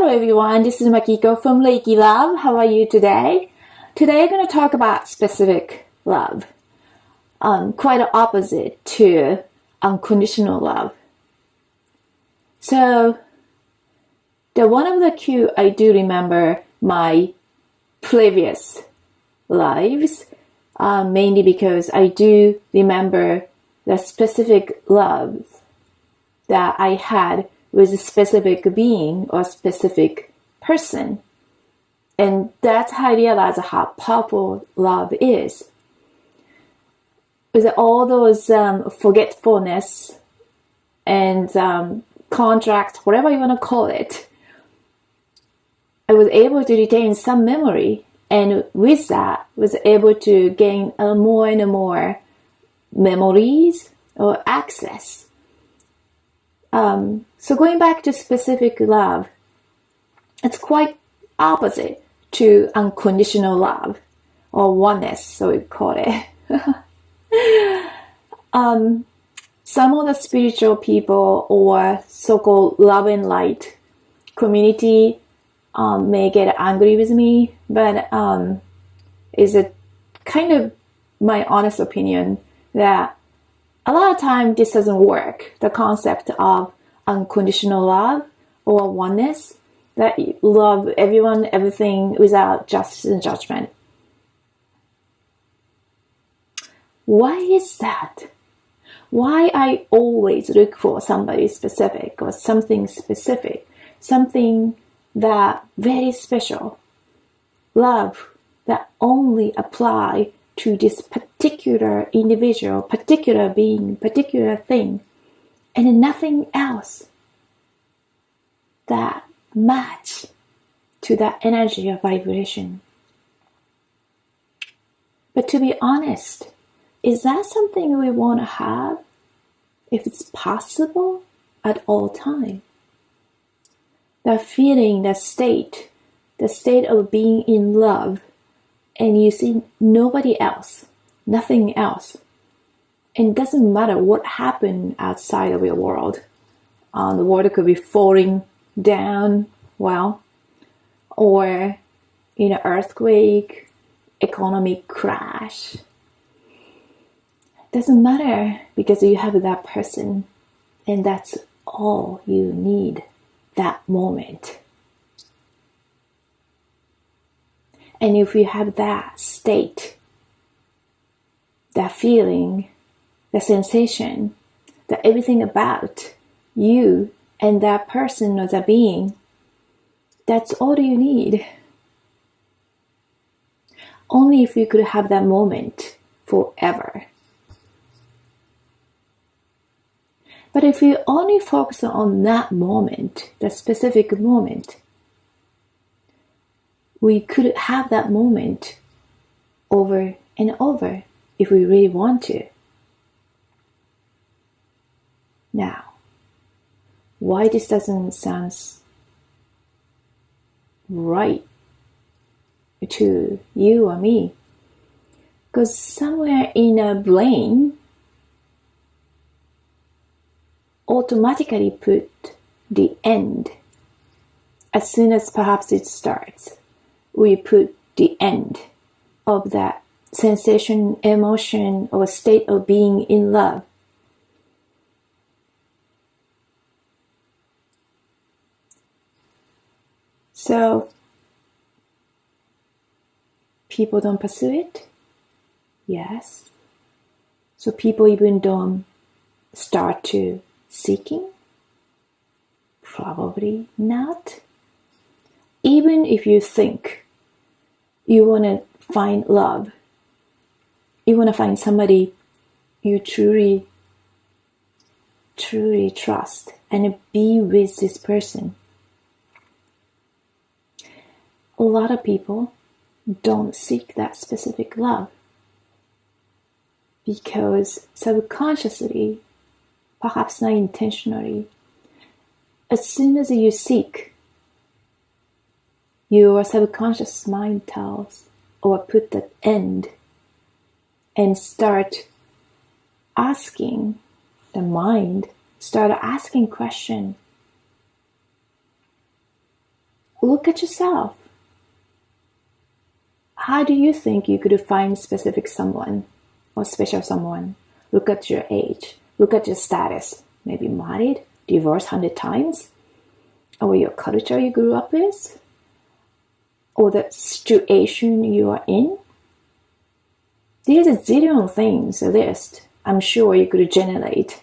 Hello everyone, this is Makiko from Reiki Love. How are you today? Today I'm going to talk about specific love. Quite the opposite to unconditional love. So, the one of the cue I do remember my previous lives, mainly because I do remember the specific loves that I had with a specific being or specific person. And that's how I realized how powerful love is. With all those forgetfulness and contract, whatever you want to call it, I was able to retain some memory, and with that was able to gain more and more memories or access. So going back to specific love, it's quite opposite to unconditional love or oneness, so we call it. Some of the spiritual people or so-called love and light community may get angry with me, but is it kind of my honest opinion that a lot of time this doesn't work. The concept of unconditional love or oneness, that you love everyone, everything without justice and judgment. Why is that? Why I always look for somebody specific or something specific, something that very special, love that only apply to this particular individual, particular being, particular thing, and nothing else that match to that energy or vibration. But to be honest, is that something we want to have if it's possible at all time? That feeling, that state of being in love, and you see nobody else, nothing else. And it doesn't matter what happened outside of your world. The world could be falling down, or in an earthquake, economic crash. Doesn't matter because you have that person, and that's all you need that moment. And if you have that state, that feeling, the sensation, that everything about you and that person or that being, that's all you need. Only if you could have that moment forever. But if you only focus on that moment, that specific moment, we could have that moment over and over if we really want to. Now, why this doesn't sound right to you or me? Because somewhere in our brain automatically put the end as soon as perhaps it starts. We put the end of that sensation, emotion, or state of being in love. So, people don't pursue it? Yes. So people even don't start to seeking? Probably not. Even if you think you want to find love, you want to find somebody you truly trust and be with this person, a lot of people don't seek that specific love because subconsciously, perhaps not intentionally, as soon as you seek, your subconscious mind tells or put the end and start asking the mind, start asking questions. Look at yourself. How do you think you could find specific someone or special someone? Look at your age. Look at your status. Maybe married, divorced 100 times, or your culture you grew up with, or the situation you are in. There's a zillion things, a list, I'm sure you could generate,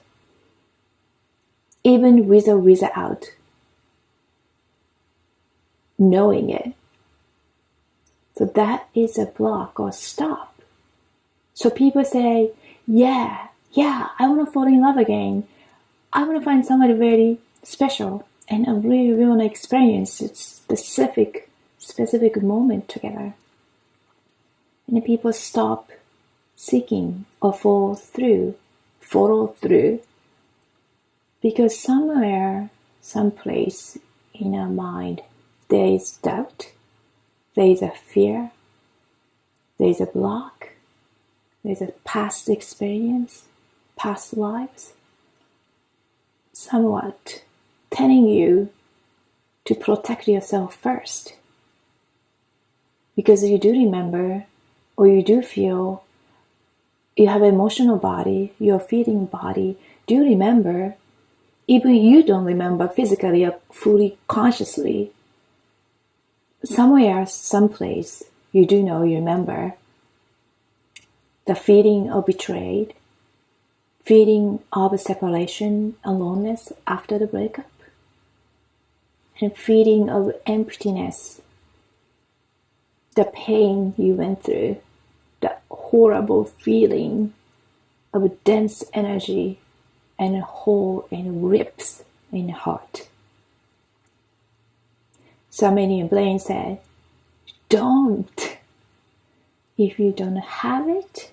even with or without knowing it. So that is a block or stop. So people say, yeah, I want to fall in love again. I want to find somebody very special, and I really want to experience a specific moment together. And then people stop seeking or follow through, because somewhere, someplace in our mind, there is doubt, there is a fear, there is a block, there is a past experience, past lives, somewhat telling you to protect yourself first. Because you do remember, or you do feel, you have an emotional body, your feeling body, do remember, even you don't remember physically or fully consciously. Somewhere, someplace, you do know, you remember the feeling of betrayed, feeling of separation, aloneness after the breakup, and feeling of emptiness, the pain you went through, the horrible feeling of dense energy and a hole and rips in the heart. So many brain said, don't. If you don't have it,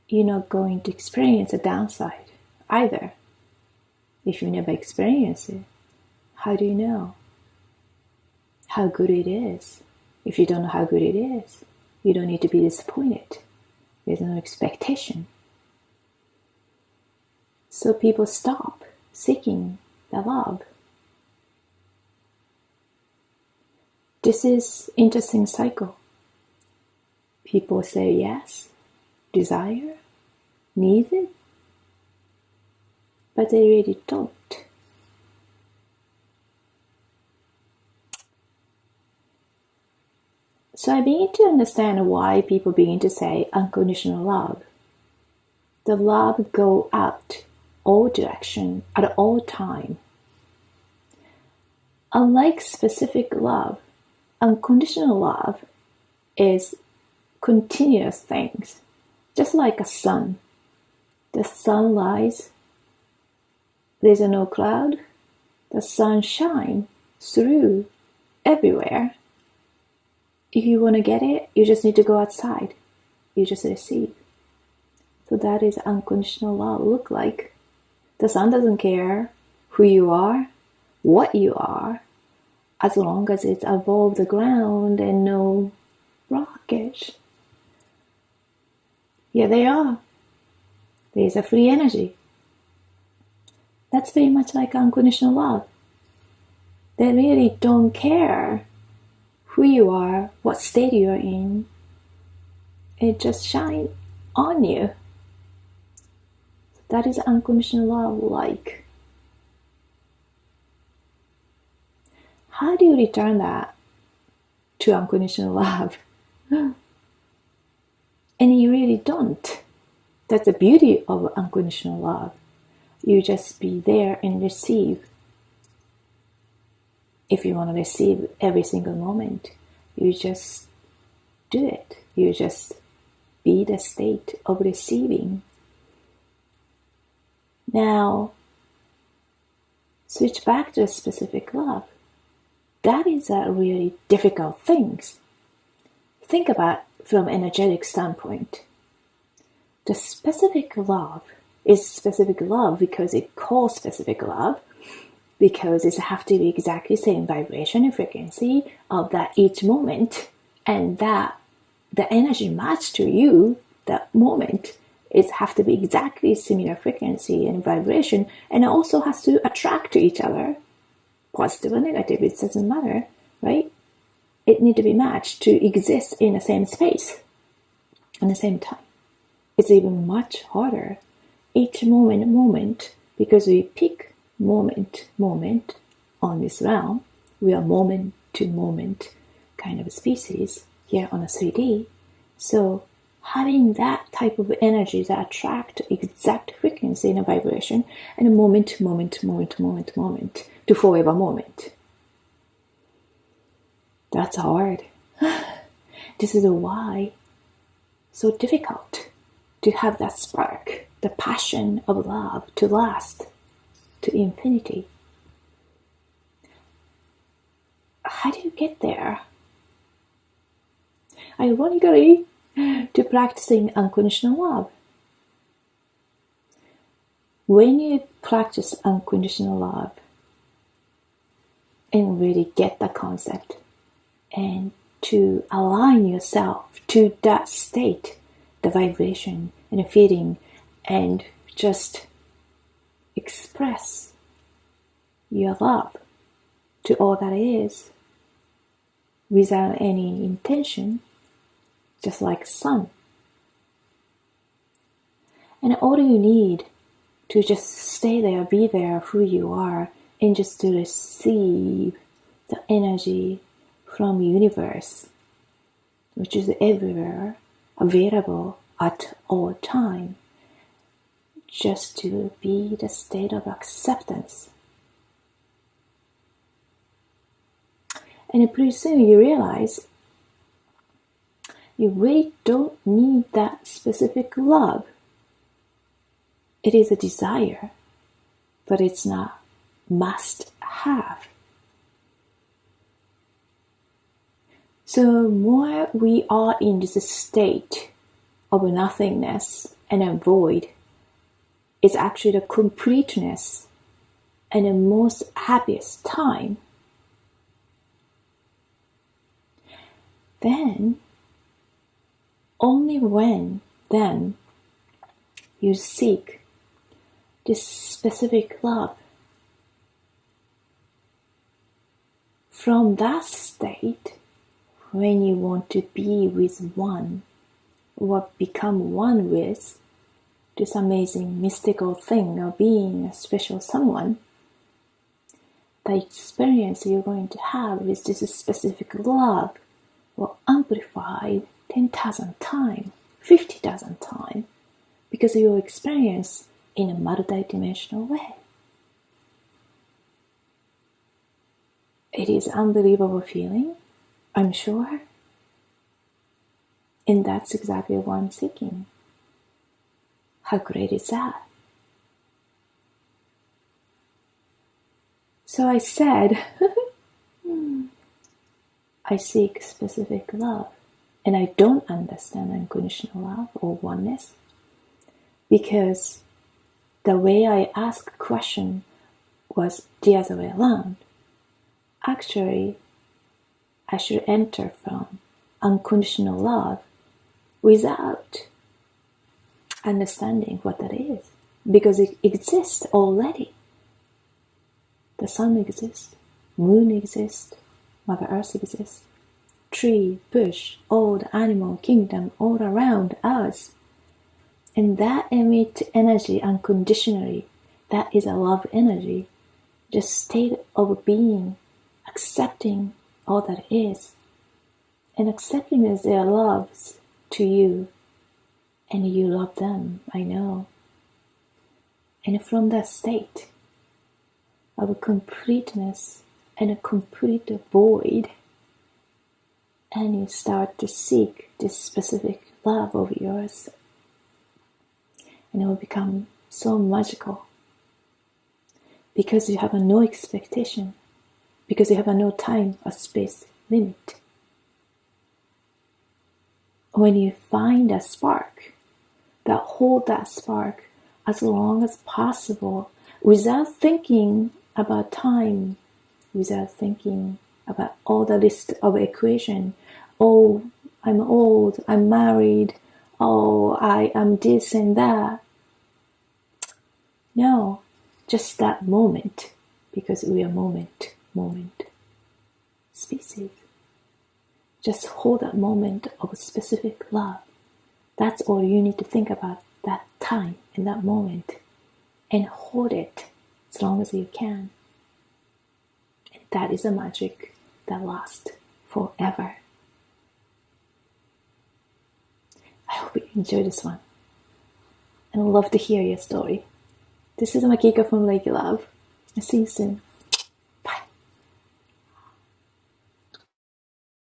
you're not going to experience a downside either. If you never experience it, how do you know how good it is? If you don't know how good it is, you don't need to be disappointed. There's no expectation. So people stop seeking the love. This is interesting cycle. People say yes, desire, need it, but they really don't. So I begin to understand why people begin to say unconditional love. The love go out all direction at all time. Unlike specific love, unconditional love is continuous things, just like a sun. The sun rise, there's no cloud, the sun shines through everywhere. If you want to get it, you just need to go outside. You just receive. So that is unconditional love look like. The sun doesn't care who you are, what you are, as long as it's above the ground and no blockage. Here they are. There's a free energy. That's very much like unconditional love. They really don't care who you are, what state you're in. It just shines on you. That is unconditional love like. How do you return that to unconditional love? And you really don't. That's the beauty of unconditional love. You just be there and receive. If you want to receive every single moment, you just do it. You just be the state of receiving. Now, switch back to a specific love. That is a really difficult thing. Think about from an energetic standpoint. The specific love is specific love because it calls specific love, because it have to be exactly the same vibration and frequency of that each moment, and that the energy match to you, that moment, it have to be exactly similar frequency and vibration, and it also has to attract to each other positive or negative, it doesn't matter, right? It needs to be matched to exist in the same space at the same time. It's even much harder. Each moment, because we pick moment on this realm, we are moment to moment kind of species here on a 3D. So having that type of energy that attract exact frequency in a vibration and a moment to forever moment. That's hard. This is why so difficult to have that spark, the passion of love to last to infinity. How do you get there? Ironically, to practicing unconditional love. When you practice unconditional love and really get the concept and to align yourself to that state, the vibration and the feeling, and just express your love to all that is without any intention, just like sun. And all you need to just stay there, be there, who you are, and just to receive the energy from the universe, which is everywhere, available at all time, just to be the state of acceptance. And pretty soon you realize you really don't need that specific love. It is a desire, but it's not must have. So more we are in this state of nothingness and a void, it's actually the completeness and the most happiest time. Then, only when then you seek this specific love. From that state, when you want to be with one or become one with this amazing mystical thing or being a special someone, the experience you're going to have with this specific love will amplify 10,000 times, 50,000 times, because you experience in a multidimensional way. It is an unbelievable feeling, I'm sure. And that's exactly what I'm seeking. How great is that? So I said, I seek specific love. And I don't understand unconditional love or oneness, because the way I asked the question was the other way around. Actually, I should enter from unconditional love without understanding what that is, because it exists already. The sun exists, moon exists, Mother Earth exists, tree, bush, all the animal kingdom all around us. And that emits energy unconditionally. That is a love energy, just state of being, accepting all that is, and accepting as their loves to you, and you love them, I know. And from that state of completeness and a complete void, and you start to seek this specific love of yours, and it will become so magical, because you have no expectation, because you have no time or space limit. When you find a spark, that hold that spark as long as possible, without thinking about time, without thinking about all the list of equation. Oh, I'm old, I'm married, oh, I am this and that. No, just that moment, because we are moment moment species. Just hold that moment of specific love. That's all you need to think about that time in that moment, and hold it as long as you can. And that is a magic that lasts forever. I hope you enjoy this one, and I'd love to hear your story. This is Makiko from Lake Love. I'll see you soon.